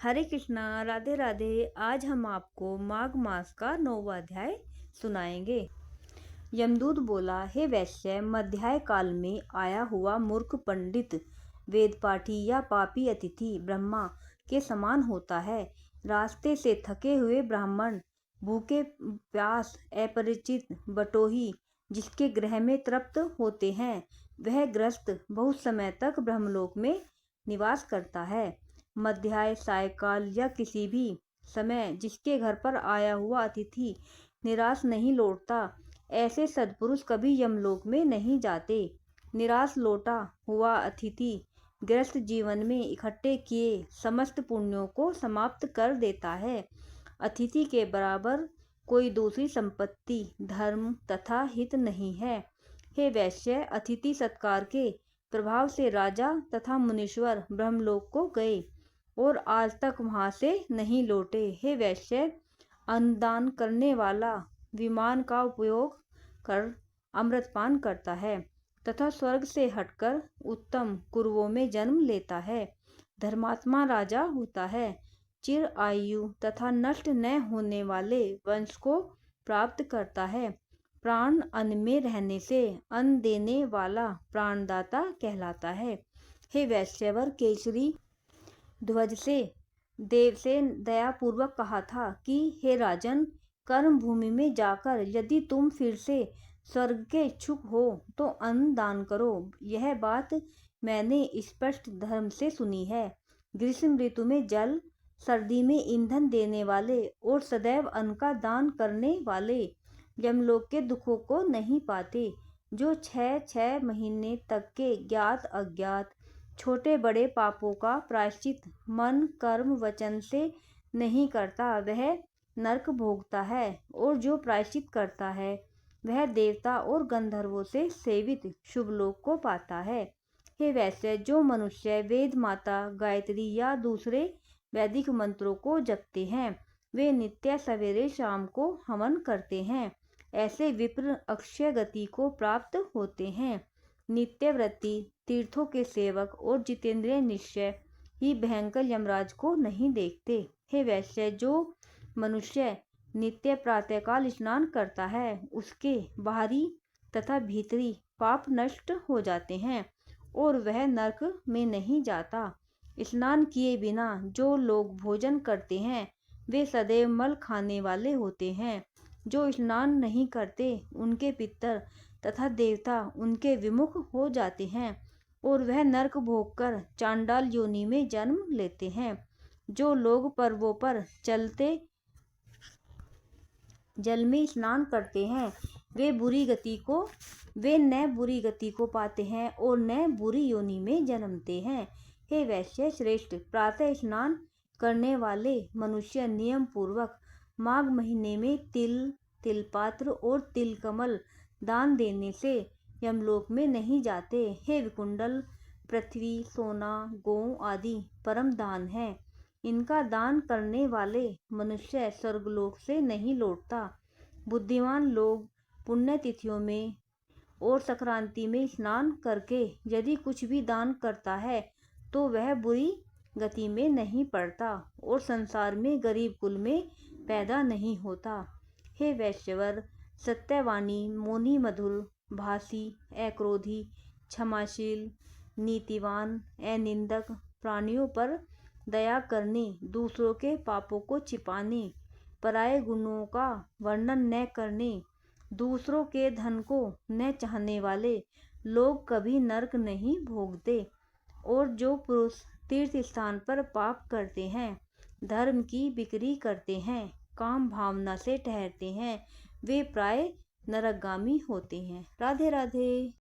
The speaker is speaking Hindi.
हरे कृष्णा, राधे राधे। आज हम आपको माघ मास का 9वां अध्याय सुनाएंगे। यमदूत बोला, हे वैश्य, मध्याह्न काल में आया हुआ मूर्ख पंडित वेदपाठी या पापी अतिथि ब्रह्मा के समान होता है। रास्ते से थके हुए ब्राह्मण, भूखे प्यास अपरिचित बटोही जिसके गृह में तृप्त होते हैं, वह ग्रस्त बहुत समय तक ब्रह्मलोक में निवास करता है। मध्याह्न, सायकाल या किसी भी समय जिसके घर पर आया हुआ अतिथि निराश नहीं लौटता, ऐसे सद्पुरुष कभी यमलोक में नहीं जाते। निराश लौटा हुआ अतिथि गृहस्थ जीवन में इकट्ठे किए समस्त पुण्यों को समाप्त कर देता है। अतिथि के बराबर कोई दूसरी संपत्ति, धर्म तथा हित नहीं है। हे वैश्य, अतिथि सत्कार के प्रभाव से राजा तथा मुनीश्वर ब्रह्मलोक को गए और आज तक वहां से नहीं लौटे। हे वैश्य, अन्नदान करने वाला विमान का उपयोग कर अमृतपान करता है तथा स्वर्ग से हटकर उत्तम कुरुओं में जन्म लेता है। धर्मात्मा राजा होता है, चिर आयु तथा नष्ट न होने वाले वंश को प्राप्त करता है। प्राण अन्न में रहने से अन्न देने वाला प्राणदाता कहलाता है। हे वैश्यवर, केसरी ध्वज से देव से दयापूर्वक कहा था कि हे राजन, कर्म भूमि में जाकर यदि तुम फिर से स्वर्ग के इच्छुक हो तो अन्न दान करो। यह बात मैंने स्पष्ट धर्म से सुनी है। ग्रीष्म ऋतु में जल, सर्दी में ईंधन देने वाले और सदैव अन्न का दान करने वाले यमलोक के दुखों को नहीं पाते। जो 6 महीने तक के ज्ञात अज्ञात छोटे बड़े पापों का प्रायश्चित मन कर्म वचन से नहीं करता, वह नरक भोगता है, और जो प्रायश्चित करता है वह देवता और गंधर्वों से सेवित शुभलोक को पाता है। हे वैश्य, जो मनुष्य वेद माता गायत्री या दूसरे वैदिक मंत्रों को जपते हैं, वे नित्य सवेरे शाम को हवन करते हैं। ऐसे विप्र अक्षय गति को प्राप्त होते हैं। नित्यव्रती, तीर्थों के सेवक और जितेंद्रिय निश्चय ही भयंकर यमराज को नहीं देखते। हे वैश्य, जो मनुष्य नित्य प्रातःकाल स्नान करता है, उसके बाहरी तथा भीतरी पाप नष्ट हो जाते हैं और वह नरक में नहीं जाता। स्नान किए बिना जो लोग भोजन करते हैं, वे सदैव मल खाने वाले होते हैं। जो स्नान नहीं करते, उनके पितर तथा देवता उनके विमुख हो जाते हैं और वह नरक भोगकर चांडाल योनि में जन्म लेते हैं। जो लोग पर्वों पर चलते जल में स्नान करते हैं, वे न बुरी गति को पाते हैं और न बुरी योनि में जन्मते हैं। हे वैश्य श्रेष्ठ, प्रातः स्नान करने वाले मनुष्य नियम पूर्वक माघ महीने में तिल, तिलपात्र और तिलकमल दान देने से यमलोक में नहीं जाते। हे विकुंडल, पृथ्वी, सोना, गौ आदि परम दान है। इनका दान करने वाले मनुष्य स्वर्गलोक से नहीं लौटता। बुद्धिमान लोग पुण्यतिथियों में और संक्रांति में स्नान करके यदि कुछ भी दान करता है तो वह बुरी गति में नहीं पड़ता और संसार में गरीब कुल में पैदा नहीं होता। हे वैश्यवर, सत्यवाणी, मौनी, मधुर भाषी, अक्रोधी, क्षमाशील, नीतिवान, अनिंदक, प्राणियों पर दया करने, दूसरों के पापों को छिपाने, पराये गुणों का वर्णन न करने, दूसरों के धन को न चाहने वाले लोग कभी नरक नहीं भोगते। और जो पुरुष तीर्थ स्थान पर पाप करते हैं, धर्म की बिक्री करते हैं, काम भावना से ठहरते हैं, वे प्राय नरकगामी होते हैं। राधे राधे।